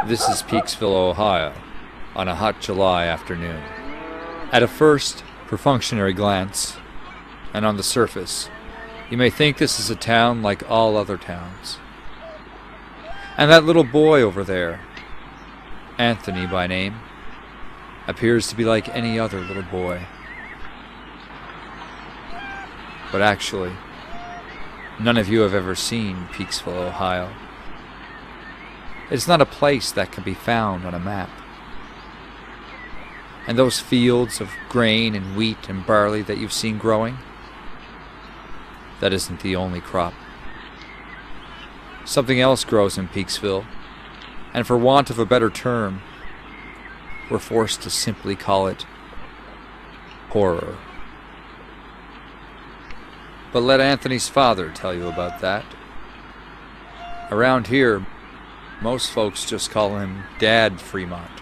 This is Peaksville, Ohio, on a hot July afternoon. At a first, perfunctory glance, and on the surface, you may think this is a town like all other towns. And that little boy over there, Anthony by name, appears to be like any other little boy. But actually, none of you have ever seen Peaksville, Ohio. It's not a place that can be found on a map. And those fields of grain and wheat and barley that you've seen growing, that isn't the only crop. Something else grows in Peaksville, and for want of a better term, we're forced to simply call it horror. But let Anthony's father tell you about that. Around here, most folks just call him Dad Fremont.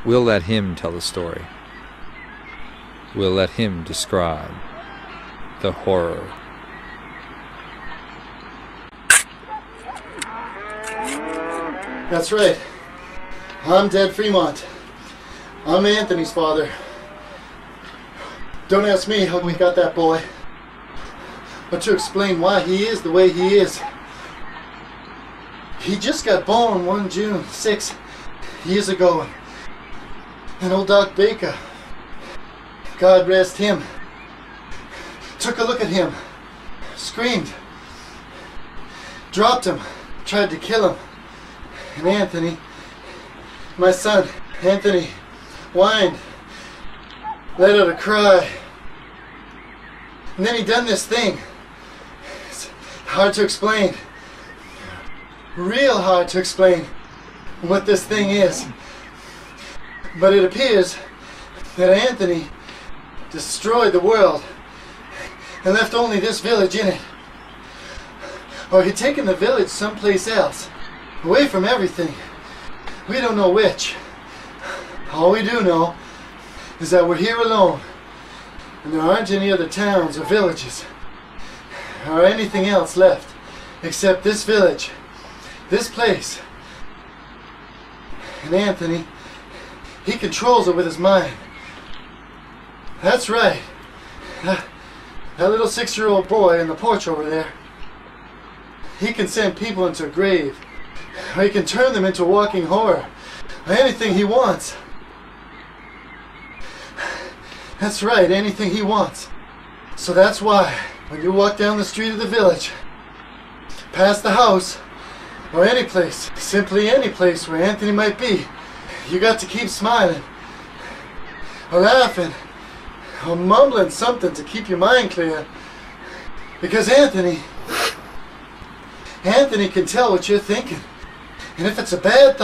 We'll let him tell the story. We'll let him describe the horror. That's right. I'm Dad Fremont. I'm Anthony's father. Don't ask me how we got that boy, but to explain why he is the way he is. He just got born one June 6 years ago, and old Doc Baker, God rest him, took a look at him, screamed, dropped him, tried to kill him, and Anthony, my son, Anthony, whined, let out a cry, and then he done this thing. It's hard to explain. Real hard to explain what this thing is. But it appears that Anthony destroyed the world and left only this village in it. Or he'd taken the village someplace else, away from everything. We don't know which. All we do know is that we're here alone, and there aren't any other towns or villages or anything else left except this village. This place. And Anthony, he controls it with his mind. That's right. That little 6-year-old boy in the porch over there, he can send people into a grave, or he can turn them into walking horror, or anything he wants. That's right, anything he wants. So that's why, when you walk down the street of the village, past the house, or any place, simply any place where Anthony might be, you got to keep smiling, or laughing, or mumbling something to keep your mind clear. Because Anthony can tell what you're thinking. And if it's a bad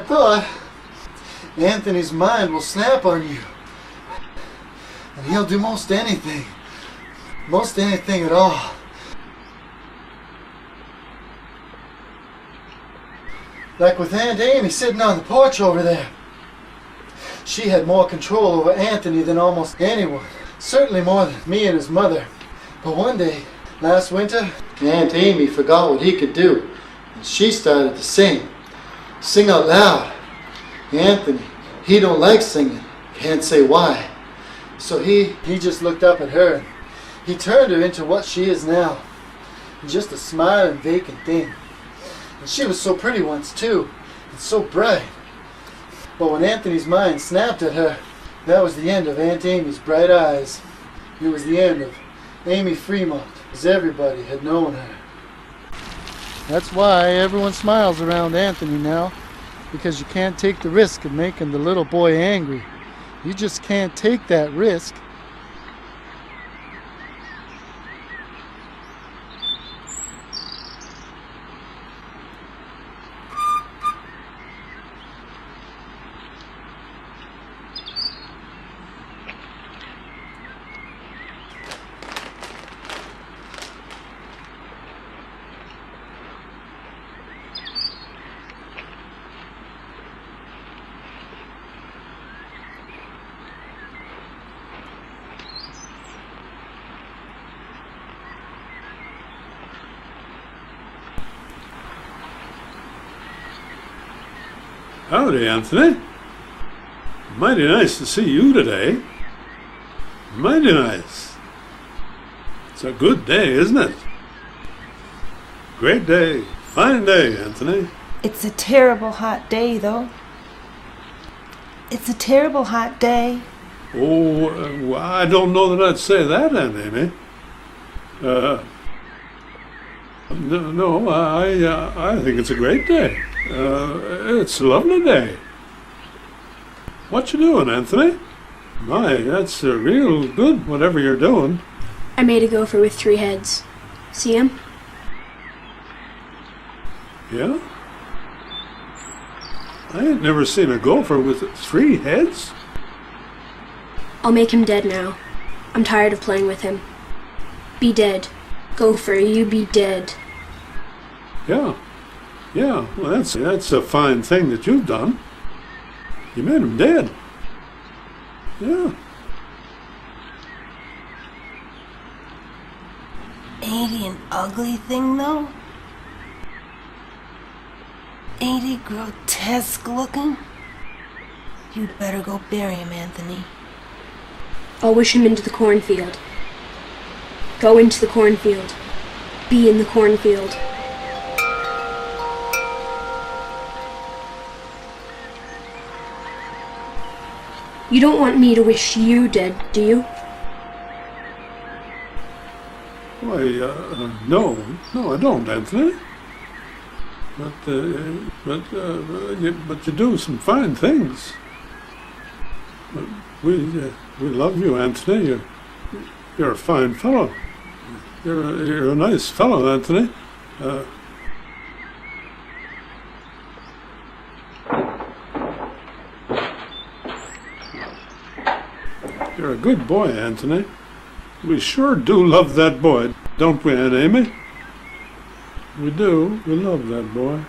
thought, Anthony's mind will snap on you. And he'll do most anything at all. Like with Aunt Amy sitting on the porch over there. She had more control over Anthony than almost anyone. Certainly more than me and his mother. But one day, last winter, Aunt Amy forgot what he could do. And she started to sing. Sing out loud. Anthony, he don't like singing. Can't say why. So he just looked up at her. And he turned her into what she is now. Just a smiling, vacant thing. And she was so pretty once too, and so bright. But when Anthony's mind snapped at her, that was the end of Aunt Amy's bright eyes. It was the end of Amy Fremont, as everybody had known her. That's why everyone smiles around Anthony now, because you can't take the risk of making the little boy angry. You just can't take that risk. Howdy, Anthony. Mighty nice to see you today. Mighty nice. It's a good day, isn't it? Great day. Fine day, Anthony. It's a terrible hot day, though. It's a terrible hot day. Oh, I don't know that I'd say that, Aunt Amy. No, I think it's a great day. It's a lovely day. What you doing, Anthony? My, that's real good, whatever you're doing. I made a gopher with 3 heads. See him? Yeah? I ain't never seen a gopher with 3 heads. I'll make him dead now. I'm tired of playing with him. Be dead. Gopher, you be dead. Yeah. Yeah, well, that's a fine thing that you've done. You made him dead. Yeah. Ain't he an ugly thing, though? Ain't he grotesque looking? You'd better go bury him, Anthony. I'll wish him into the cornfield. Go into the cornfield. Be in the cornfield. You don't want me to wish you dead, do you? Why, no, I don't, Anthony. But you do some fine things. We love you, Anthony. You're a fine fellow. You're a nice fellow, Anthony. You're a good boy, Anthony. We sure do love that boy, don't we, Aunt Amy? We do. We love that boy.